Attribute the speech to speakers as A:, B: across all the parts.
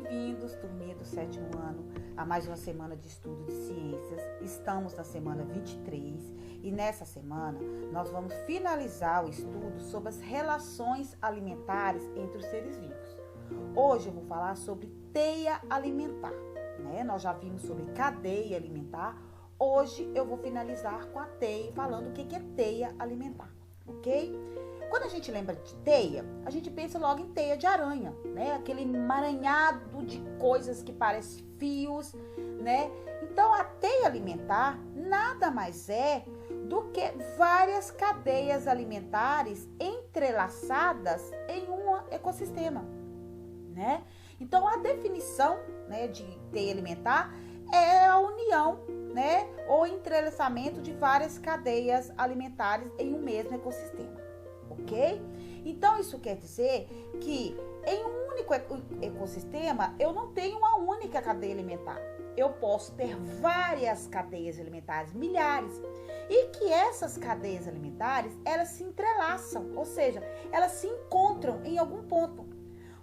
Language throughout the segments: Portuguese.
A: bem-vindos, turminha do 7º ano, a mais uma semana de estudo de ciências. Estamos na semana 23 e nessa semana nós vamos finalizar o estudo sobre as relações alimentares entre os seres vivos. Hoje eu vou falar sobre teia alimentar, né? Nós já vimos sobre cadeia alimentar. Hoje eu vou finalizar com a teia, falando o que é teia alimentar, ok? Quando a gente lembra de teia, a gente pensa logo em teia de aranha, né? Aquele emaranhado de coisas que parecem fios, né? Então, a teia alimentar nada mais é do que várias cadeias alimentares entrelaçadas em um ecossistema, né? Então, a definição, né, de teia alimentar é a união, né, ou entrelaçamento de várias cadeias alimentares em um mesmo ecossistema. Ok? Então, isso quer dizer que em um único ecossistema, eu não tenho uma única cadeia alimentar. Eu posso ter várias cadeias alimentares, milhares. E que essas cadeias alimentares, elas se entrelaçam, ou seja, elas se encontram em algum ponto.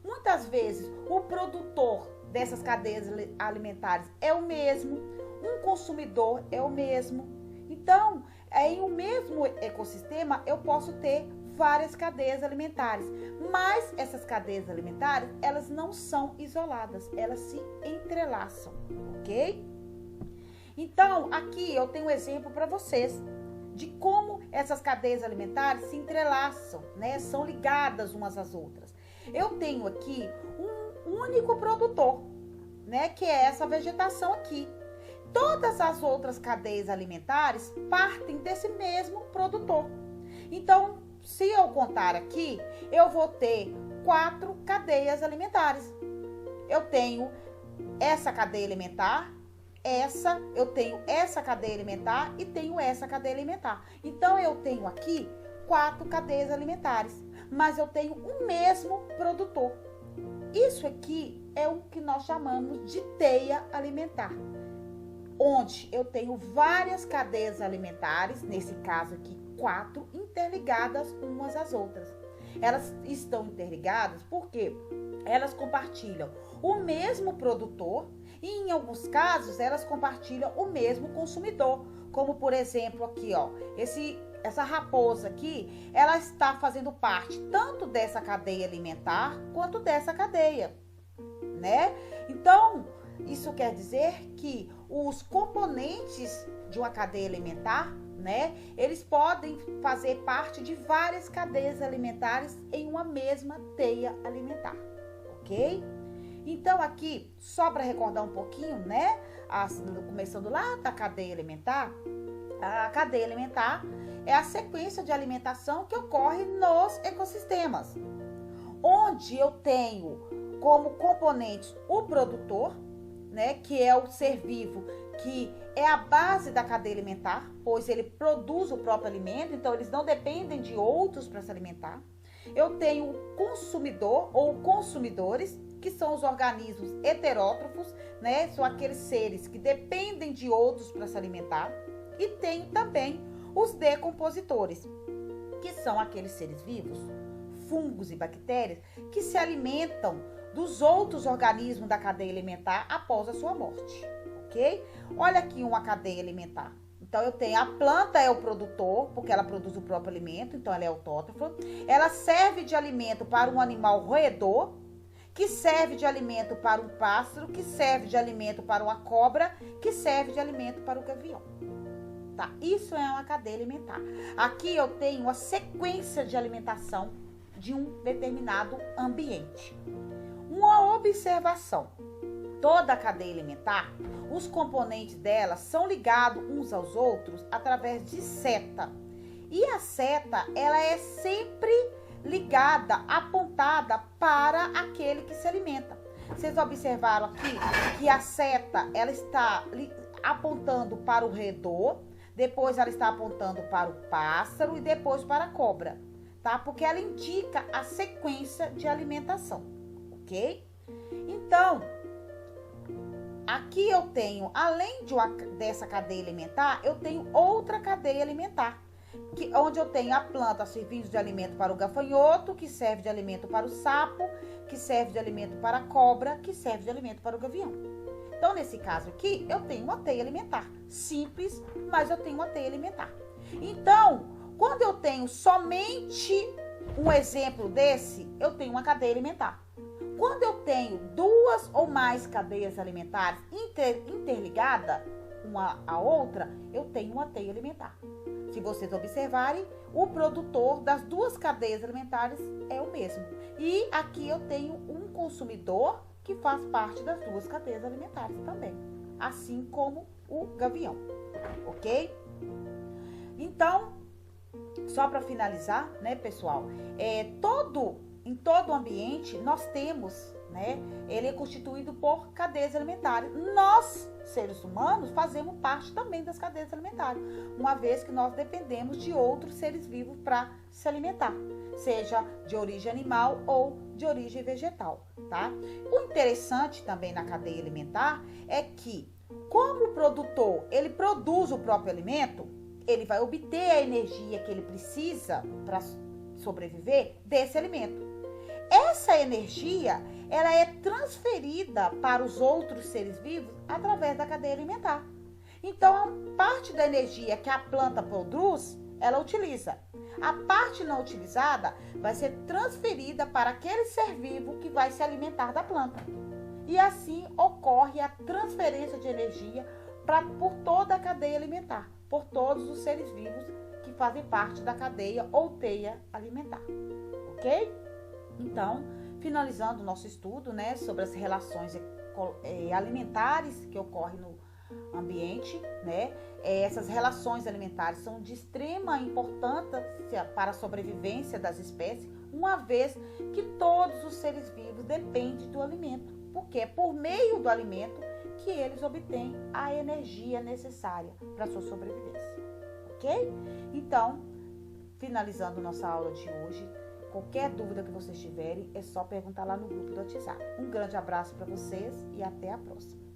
A: Muitas vezes, o produtor dessas cadeias alimentares é o mesmo, um consumidor é o mesmo. Então, em um mesmo ecossistema, eu posso ter várias cadeias alimentares, mas essas cadeias alimentares, elas não são isoladas, elas se entrelaçam, ok? Então, aqui eu tenho um exemplo para vocês de como essas cadeias alimentares se entrelaçam, né? São ligadas umas às outras. Eu tenho aqui um único produtor, né? Que é essa vegetação aqui. Todas as outras cadeias alimentares partem desse mesmo produtor. Então, se eu contar aqui, eu vou ter 4 cadeias alimentares. Eu tenho essa cadeia alimentar, eu tenho essa cadeia alimentar e tenho essa cadeia alimentar. Então, eu tenho aqui 4 cadeias alimentares, mas eu tenho o mesmo produtor. Isso aqui é o que nós chamamos de teia alimentar, onde eu tenho várias cadeias alimentares, nesse caso aqui 4, interligadas umas às outras. Elas estão interligadas porque elas compartilham o mesmo produtor e, em alguns casos, elas compartilham o mesmo consumidor. Como, por exemplo, aqui, ó, essa raposa aqui, ela está fazendo parte tanto dessa cadeia alimentar quanto dessa cadeia, né? Então, isso quer dizer que os componentes de uma cadeia alimentar, né, eles podem fazer parte de várias cadeias alimentares em uma mesma teia alimentar, ok? Então, aqui, só para recordar um pouquinho, né, começando lá da cadeia alimentar, a cadeia alimentar é a sequência de alimentação que ocorre nos ecossistemas, onde eu tenho como componentes o produtor, né, que é o ser vivo, que é a base da cadeia alimentar, pois ele produz o próprio alimento, então eles não dependem de outros para se alimentar. Eu tenho o consumidor ou consumidores, que são os organismos heterótrofos, né, são aqueles seres que dependem de outros para se alimentar. E tenho também os decompositores, que são aqueles seres vivos, fungos e bactérias, que se alimentam dos outros organismos da cadeia alimentar após a sua morte, ok? Olha aqui uma cadeia alimentar. Então, eu tenho a planta é o produtor, porque ela produz o próprio alimento, então ela é autótrofa. Ela serve de alimento para um animal roedor, que serve de alimento para um pássaro, que serve de alimento para uma cobra, que serve de alimento para o gavião. Tá? Isso é uma cadeia alimentar. Aqui eu tenho uma sequência de alimentação de um determinado ambiente. Uma observação: toda a cadeia alimentar, os componentes dela são ligados uns aos outros através de seta. E a seta, ela é sempre ligada, apontada para aquele que se alimenta. Vocês observaram aqui que a seta, ela está apontando para o roedor, depois ela está apontando para o pássaro e depois para a cobra, tá? Porque ela indica a sequência de alimentação, ok? Então, aqui eu tenho, além dessa cadeia alimentar, eu tenho outra cadeia alimentar, onde eu tenho a planta servindo de alimento para o gafanhoto, que serve de alimento para o sapo, que serve de alimento para a cobra, que serve de alimento para o gavião. Então, nesse caso aqui, eu tenho uma teia alimentar. Simples, mas eu tenho uma teia alimentar. Então, quando eu tenho somente um exemplo desse, eu tenho uma cadeia alimentar. Quando eu tenho duas ou mais cadeias alimentares interligadas uma à outra, eu tenho uma teia alimentar. Se vocês observarem, o produtor das duas cadeias alimentares é o mesmo. E aqui eu tenho um consumidor que faz parte das duas cadeias alimentares também, assim como o gavião, ok? Então, só para finalizar, né, pessoal, em todo ambiente nós temos, né, ele é constituído por cadeias alimentares. Nós, seres humanos, fazemos parte também das cadeias alimentares, uma vez que nós dependemos de outros seres vivos para se alimentar, seja de origem animal ou de origem vegetal, tá? O interessante também na cadeia alimentar é que, como o produtor, ele produz o próprio alimento, ele vai obter a energia que ele precisa para sobreviver desse alimento. Essa energia, ela é transferida para os outros seres vivos através da cadeia alimentar. Então, a parte da energia que a planta produz, ela utiliza. A parte não utilizada vai ser transferida para aquele ser vivo que vai se alimentar da planta. E assim ocorre a transferência de energia por toda a cadeia alimentar, por todos os seres vivos que fazem parte da cadeia ou teia alimentar, ok? Então, finalizando o nosso estudo, né, sobre as relações alimentares que ocorrem no ambiente, né, essas relações alimentares são de extrema importância para a sobrevivência das espécies, uma vez que todos os seres vivos dependem do alimento, porque é por meio do alimento que eles obtêm a energia necessária para a sua sobrevivência, ok? Então, finalizando nossa aula de hoje, qualquer dúvida que vocês tiverem, é só perguntar lá no grupo do WhatsApp. Um grande abraço para vocês e até a próxima.